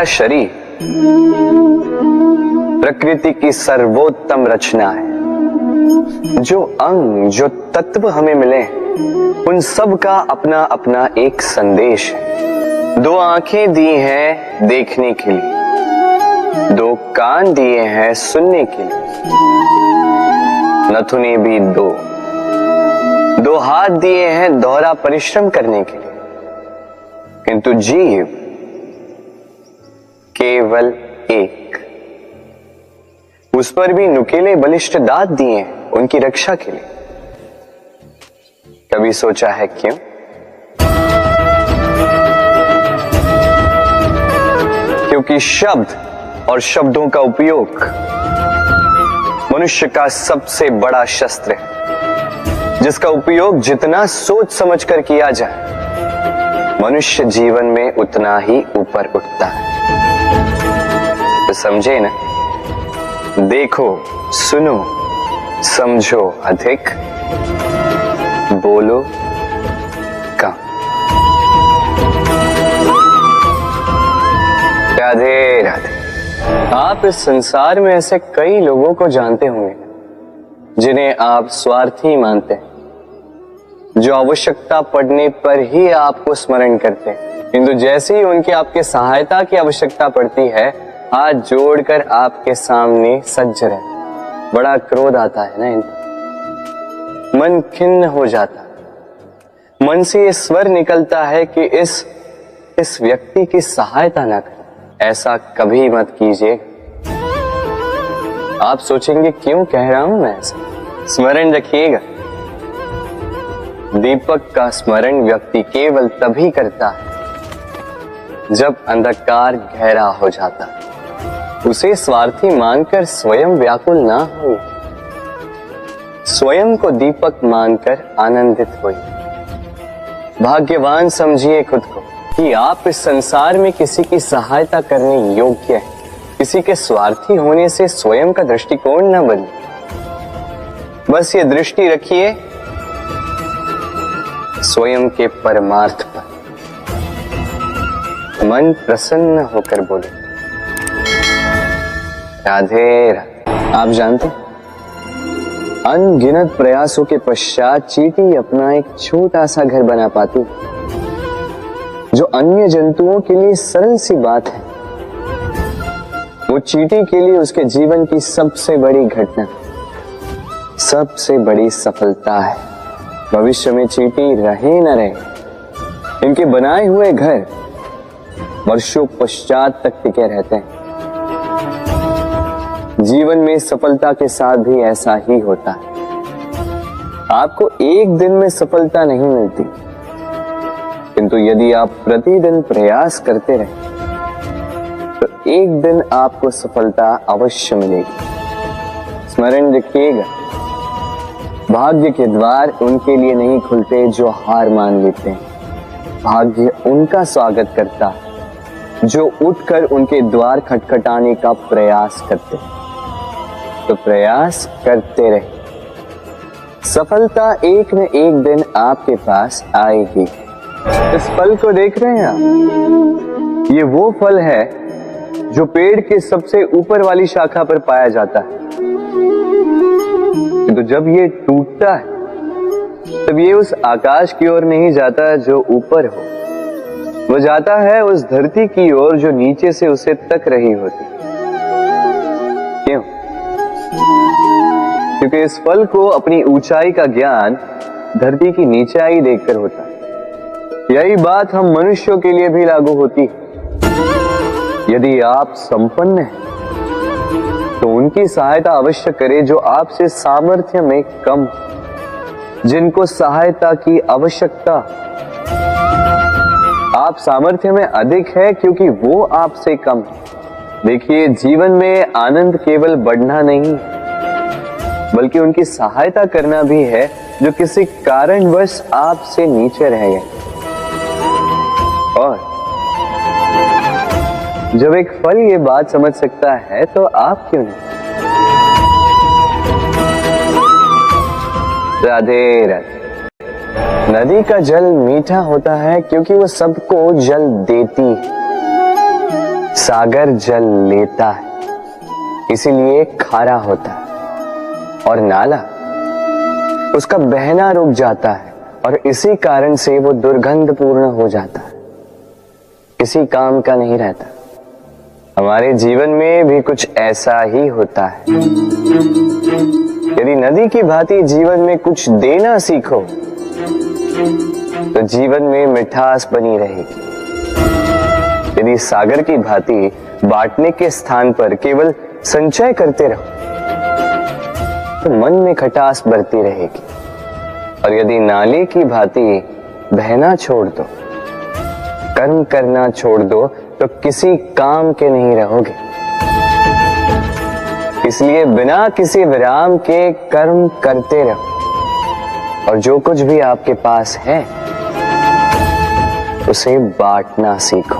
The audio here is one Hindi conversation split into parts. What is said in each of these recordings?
हमारा शरीर प्रकृति की सर्वोत्तम रचना है। जो अंग, जो तत्व हमें मिले, उन सब का अपना अपना एक संदेश है। 2 आंखें दी हैं देखने के लिए, 2 कान दिए हैं सुनने के लिए, नथुने भी 2 हाथ दिए हैं दोहरा परिश्रम करने के लिए, किंतु जीव केवल एक। उस पर भी नुकीले बलिष्ठ दांत दिए हैं उनकी रक्षा के लिए। कभी सोचा है क्यों? क्योंकि शब्द और शब्दों का उपयोग मनुष्य का सबसे बड़ा शस्त्र है, जिसका उपयोग जितना सोच समझकर किया जाए, मनुष्य जीवन में उतना ही ऊपर उठता है। तो समझे ना? देखो, सुनो, समझो अधिक, बोलो कम। राधे राधे। आप इस संसार में ऐसे कई लोगों को जानते होंगे जिन्हें आप स्वार्थी मानते हैं, जो आवश्यकता पड़ने पर ही आपको स्मरण करते हैं, किंतु जैसे ही उनकी आपके सहायता की आवश्यकता पड़ती है, हाथ जोड़कर आपके सामने सज्ज रहते। बड़ा क्रोध आता है ना इनको, मन खिन्न हो जाता है, मन से ये स्वर निकलता है कि इस व्यक्ति की सहायता ना करें। ऐसा कभी मत कीजिए। आप सोचेंगे क्यों कह रहा हूं मैं ऐसा? स्मरण रखिएगा, दीपक का स्मरण व्यक्ति केवल तभी करता है जब अंधकार गहरा हो जाता है। उसे स्वार्थी मानकर स्वयं व्याकुल ना हो, स्वयं को दीपक मानकर आनंदित होइए। भाग्यवान समझिए खुद को कि आप इस संसार में किसी की सहायता करने योग्य हैं। किसी के स्वार्थी होने से स्वयं का दृष्टिकोण न बदले। बस ये दृष्टि रखिए स्वयं के परमार्थ पर। मन प्रसन्न होकर बोले राधे राधे। आप जानते अनगिनत प्रयासों के पश्चात चींटी अपना एक छोटा सा घर बना पाती, जो अन्य जंतुओं के लिए सरल सी बात है। वो चींटी के लिए उसके जीवन की सबसे बड़ी घटना, सबसे बड़ी सफलता है। भविष्य में चींटी रहे न रहे, इनके बनाए हुए घर वर्षों पश्चात तक टिके रहते हैं। जीवन में सफलता के साथ भी ऐसा ही होता है। आपको एक दिन में सफलता नहीं मिलती, किंतु यदि आप प्रतिदिन प्रयास करते रहे तो एक दिन आपको सफलता अवश्य मिलेगी। स्मरण रखिएगा, भाग्य के द्वार उनके लिए नहीं खुलते जो हार मान लेते हैं। भाग्य उनका स्वागत करता है जो उठकर उनके द्वार खटखटाने का प्रयास करते हैं। तो प्रयास करते रहे, सफलता एक न एक दिन आपके पास आएगी। इस फल को देख रहे हैं आप? ये वो फल है जो पेड़ के सबसे ऊपर वाली शाखा पर पाया जाता है। तो जब ये टूटता है तब ये उस आकाश की ओर नहीं जाता जो ऊपर हो, वो जाता है उस धरती की ओर जो नीचे से उसे तक रही होती। क्यों? क्योंकि इस फल को अपनी ऊंचाई का ज्ञान धरती की नीचाई देखकर होता है। यही बात हम मनुष्यों के लिए भी लागू होती है। यदि आप संपन्न हैं तो उनकी सहायता अवश्य करें जो आपसे सामर्थ्य में कम, जिनको सहायता की आवश्यकता। आप सामर्थ्य में अधिक है क्योंकि वो आपसे कम। देखिए, जीवन में आनंद केवल बढ़ना नहीं बल्कि उनकी सहायता करना भी है जो किसी कारणवश आपसे नीचे रह गए। और जब एक फल ये बात समझ सकता है तो आप क्यों नहीं? राधे राधे। नदी का जल मीठा होता है क्योंकि वो सबको जल देती है। सागर जल लेता है, इसीलिए खारा होता है, और नाला उसका बहना रुक जाता है और इसी कारण से वो दुर्गंधपूर्ण हो जाता है, किसी काम का नहीं रहता। हमारे जीवन में भी कुछ ऐसा ही होता है। यदि नदी की भांति जीवन में कुछ देना सीखो तो जीवन में मिठास बनी रहेगी। यदि सागर की भांति बांटने के स्थान पर केवल संचय करते रहो तो मन में खटास बढ़ती रहेगी, और यदि नाले की भांति बहना छोड़ दो, कर्म करना छोड़ दो तो किसी काम के नहीं रहोगे। इसलिए बिना किसी विराम के कर्म करते रहो, और जो कुछ भी आपके पास है उसे बांटना सीखो।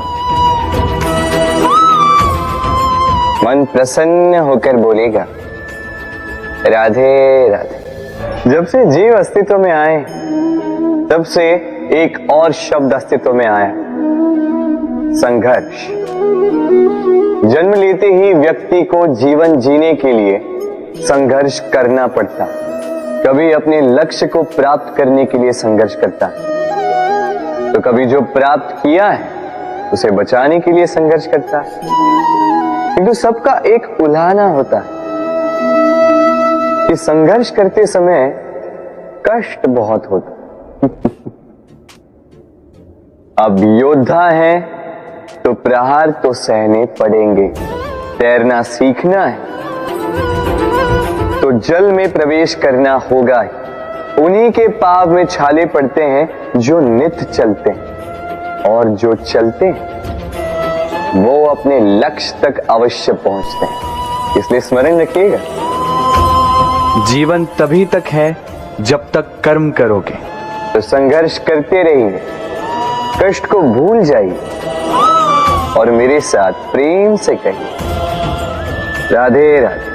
मन प्रसन्न होकर बोलेगा, राधे राधे। जब से जीव अस्तित्व में आए तब से एक और शब्द अस्तित्व में आया, संघर्ष। जन्म लेते ही व्यक्ति को जीवन जीने के लिए संघर्ष करना पड़ता। कभी अपने लक्ष्य को प्राप्त करने के लिए संघर्ष करता, तो कभी जो प्राप्त किया है उसे बचाने के लिए संघर्ष करता है। किंतु सबका एक उल्हाना होता है कि संघर्ष करते समय कष्ट बहुत होता। अब योद्धा है तो प्रहार तो सहने पड़ेंगे। तैरना सीखना है तो जल में प्रवेश करना होगा। उन्हीं के पाव में छाले पड़ते हैं जो नित चलते हैं, और जो चलते हैं वो अपने लक्ष्य तक अवश्य पहुंचते हैं। इसलिए स्मरण रखिएगा, जीवन तभी तक है जब तक कर्म करोगे। तो संघर्ष करते रहिए, कष्ट को भूल जाइए और मेरे साथ प्रेम से कहिए, राधे राधे।